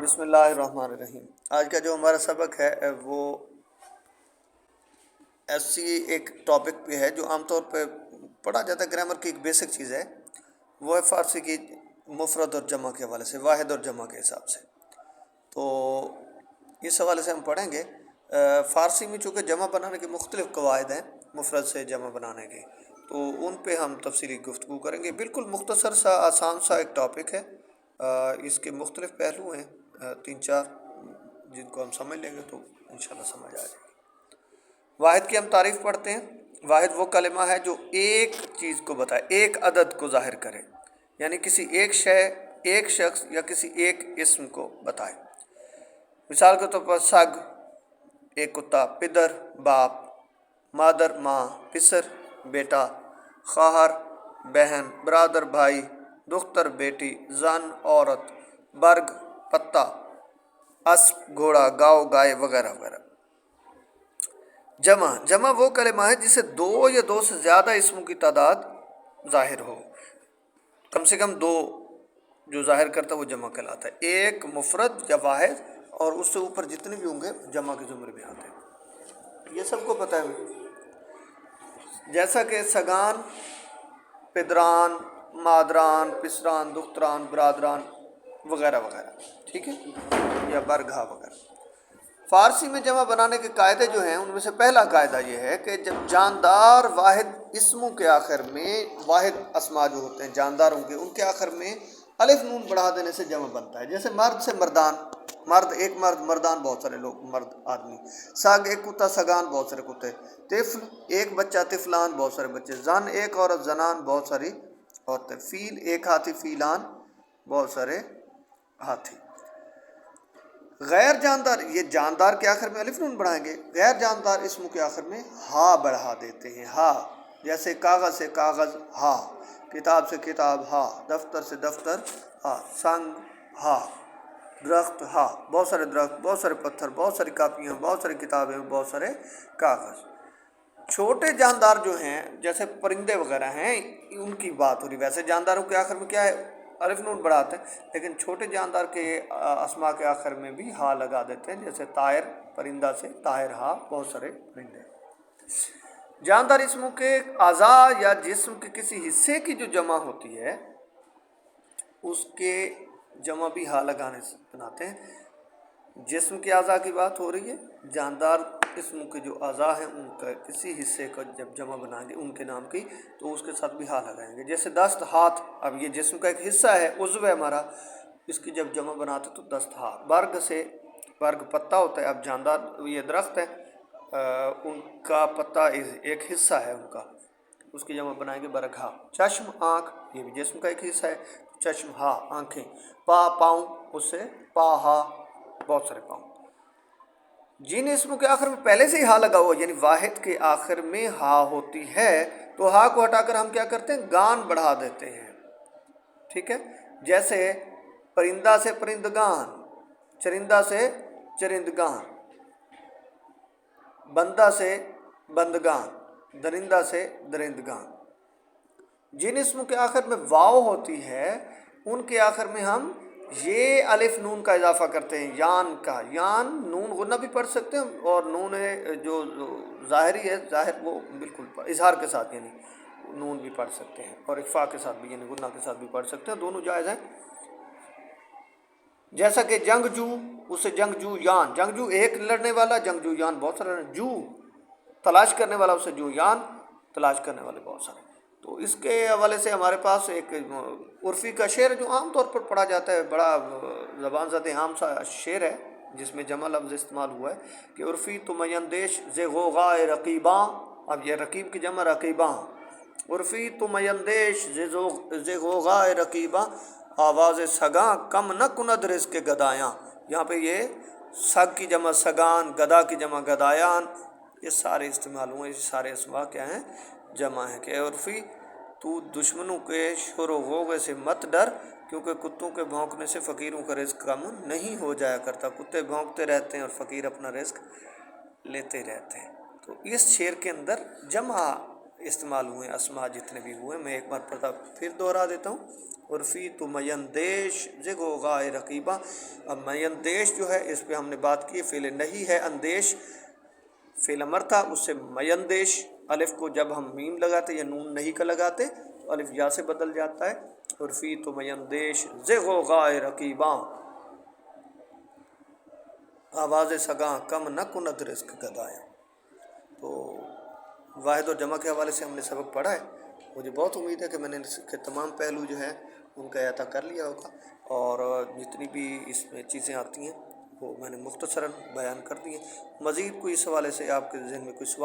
بسم اللہ الرحمن الرحیم۔ آج کا جو ہمارا سبق ہے وہ ایسی ایک ٹاپک پہ ہے جو عام طور پہ پڑھا جاتا ہے، گرامر کی ایک بیسک چیز ہے، وہ ہے فارسی کی مفرد اور جمع کے حوالے سے، واحد اور جمع کے حساب سے۔ تو اس حوالے سے ہم پڑھیں گے۔ فارسی میں چونکہ جمع بنانے کے مختلف قواعد ہیں، مفرد سے جمع بنانے کے، تو ان پہ ہم تفصیلی گفتگو کریں گے۔ بالکل مختصر سا آسان سا ایک ٹاپک ہے، اس کے مختلف پہلو ہیں 3-4، جن کو ہم سمجھ لیں گے تو انشاءاللہ سمجھ آ جائے گی۔ واحد کی ہم تعریف پڑھتے ہیں۔ واحد وہ کلمہ ہے جو ایک چیز کو بتائے، ایک عدد کو ظاہر کرے، یعنی کسی ایک شے، ایک شخص یا کسی ایک اسم کو بتائے۔ مثال کے طور پر سگ ایک کتا، پدر باپ، مادر ماں، پسر بیٹا، خواہر بہن، برادر بھائی، دختر بیٹی، زن عورت، برگ پتا، اسب گھوڑا، گاؤ گائے وغیرہ وغیرہ۔ جمع وہ کلمہ ہے جسے دو یا دو سے زیادہ اسموں کی تعداد ظاہر ہو، کم سے کم دو جو ظاہر کرتا ہے وہ جمع کہلاتا ہے۔ ایک مفرد یا واحد اور اس سے اوپر جتنے بھی ہوں گے جمع کے زمرے میں آتے ہیں، یہ سب کو پتہ ہے۔ جیسا کہ سگان، پدران، مادران، پسران، دختران، برادران وغیرہ وغیرہ، ٹھیک ہے، یا برگھا وغیرہ۔ فارسی میں جمع بنانے کے قاعدے جو ہیں ان میں سے پہلا قاعدہ یہ ہے کہ جب جاندار واحد اسموں کے آخر میں، واحد اسما جو ہوتے ہیں جانداروں کے، ان کے آخر میں الف نون بڑھا دینے سے جمع بنتا ہے۔ جیسے مرد سے مردان، مرد ایک مرد، مردان بہت سارے لوگ، مرد آدمی۔ سگ ایک کتا، سگان بہت سارے کتے۔ طفل ایک بچہ، طفلان بہت سارے بچے۔ زن ایک عورت، زنان بہت ساری عورتیں۔ فیل ایک ہاتھی، فیلان بہت سارے ہاتھی۔ غیر جاندار، یہ جاندار کے آخر میں الف نون بڑھائیں گے، غیر جاندار اسموں کے آخر میں ہا بڑھا دیتے ہیں، ہا۔ جیسے کاغذ سے کاغذ، ہا۔ کتاب سے کتاب، ہا۔ دفتر سے دفتر، ہا۔ سنگ، ہا۔ درخت، ہا۔ بہت سارے درخت، بہت سارے پتھر، بہت ساری کاپیاں، بہت ساری کتابیں، بہت سارے کاغذ۔ چھوٹے جاندار جو ہیں جیسے پرندے وغیرہ ہیں ان کی بات ہو رہی، ویسے جانداروں کے آخر میں کیا ہے، الف نون بڑھاتے ہیں، لیکن چھوٹے جاندار کے اسما کے آخر میں بھی ہا لگا دیتے ہیں، جیسے طائر پرندہ سے طائر، ہا، بہت سارے پرندے۔ جاندار اسموں کے اعضاء یا جسم کے کسی حصے کی جو جمع ہوتی ہے اس کے جمع بھی ہا لگانے سے بناتے ہیں۔ جسم کے اعضاء کی بات ہو رہی ہے، جاندار اسموں کے جو اعضاء ہیں ان کا کسی حصے کا جب جمع بنائیں گے ان کے نام کی تو اس کے ساتھ بھی ہا لگائیں گے۔ جیسے دست، ہاتھ، اب یہ جسم کا ایک حصہ ہے، عضو ہے ہمارا، اس کی جب جمع بناتے تو دست، ہاتھ۔ برگ سے، برگ پتا ہوتا ہے، اب جاندار یہ درخت ہے، ان کا پتا ایک حصہ ہے ان کا، اس کی جمع بنائیں گے برگھا۔ چشم آنکھ، یہ بھی جسم کا ایک حصہ ہے، چشم، ہا، آنکھیں۔ پا پاؤں، اس سے پا، ہا، بہت سارے پاؤں۔ جن اسموں کے آخر میں پہلے سے ہی ہا لگا ہوا، یعنی واحد کے آخر میں ہا ہوتی ہے تو ہا کو ہٹا کر ہم کیا کرتے ہیں، گان بڑھا دیتے ہیں، ٹھیک ہے۔ جیسے پرندہ سے پرندگان، چرندہ سے چرندگان، بندہ سے بندگان، درندہ سے درندگان۔ جن اسموں کے آخر میں واو ہوتی ہے ان کے آخر میں ہم یہ الف نون کا اضافہ کرتے ہیں، یان کا، یان نون غنہ بھی پڑھ سکتے ہیں، اور نون جو ظاہری ہے، ظاہر وہ بالکل اظہار کے ساتھ یعنی نون بھی پڑھ سکتے ہیں، اور اخفاء کے ساتھ بھی یعنی غنہ کے ساتھ بھی پڑھ سکتے ہیں، دونوں جائز ہیں۔ جیسا کہ جنگجو، اسے جنگجو یان، جنگجو ایک لڑنے والا، جنگجو یان بہت سارے، جو تلاش کرنے والا، اسے جو یان، تلاش کرنے والے بہت سارے۔ تو اس کے حوالے سے ہمارے پاس ایک عرفی کا شعر جو عام طور پر پڑھا جاتا ہے، بڑا زبان زد عام سا شعر ہے جس میں جمع لفظ استعمال ہوا ہے کہ عرفی تو میندیش ز غوغائے رقیباں، اب یہ رقیب کی جمع رقیباں، عرفی تو میندیش ز غوغائے رقیباں، آواز سگاں کم نہ کند رزق گدایاں۔ یہاں پہ یہ سگ کی جمع سگان، گدا کی جمع گدایان، یہ سارے استعمال ہوئے، یہ سارے اسما کیا ہیں، جمع ہے۔ کہ عرفی تو دشمنوں کے شور و غوغے سے مت ڈر، کیونکہ کتوں کے بھونکنے سے فقیروں کا رزق کم نہیں ہو جایا کرتا، کتے بھونکتے رہتے ہیں اور فقیر اپنا رزق لیتے رہتے ہیں۔ تو اس شعر کے اندر جمع استعمال ہوئے، اسما جتنے بھی ہوئے، میں ایک بار پھر دوہرا دیتا ہوں۔ عرفی تو میندیش زگو غائے رقیبہ. اب میندیش جو ہے اس پہ ہم نے بات کی. فعل نہیں ہے اندیش، فعل امر تھا، اس سے میندیش الف کو جب ہم میم لگاتے یا نون نہیں کا لگاتے تو الف یا سے بدل جاتا ہے. عرفی تو میندیش زگو غائے رقیباں، آواز سگاں کم نہ کند رزق گدایا. تو واحد اور جمع کے حوالے سے ہم نے سبق پڑھا ہے. مجھے بہت امید ہے کہ میں نے اس کے تمام پہلو جو ہیں ان کا احاطہ کر لیا ہوگا، اور جتنی بھی اس میں چیزیں آتی ہیں وہ میں نے مختصراً بیان کر دی ہیں. مزید کوئی اس حوالے سے آپ کے ذہن میں کوئی سوال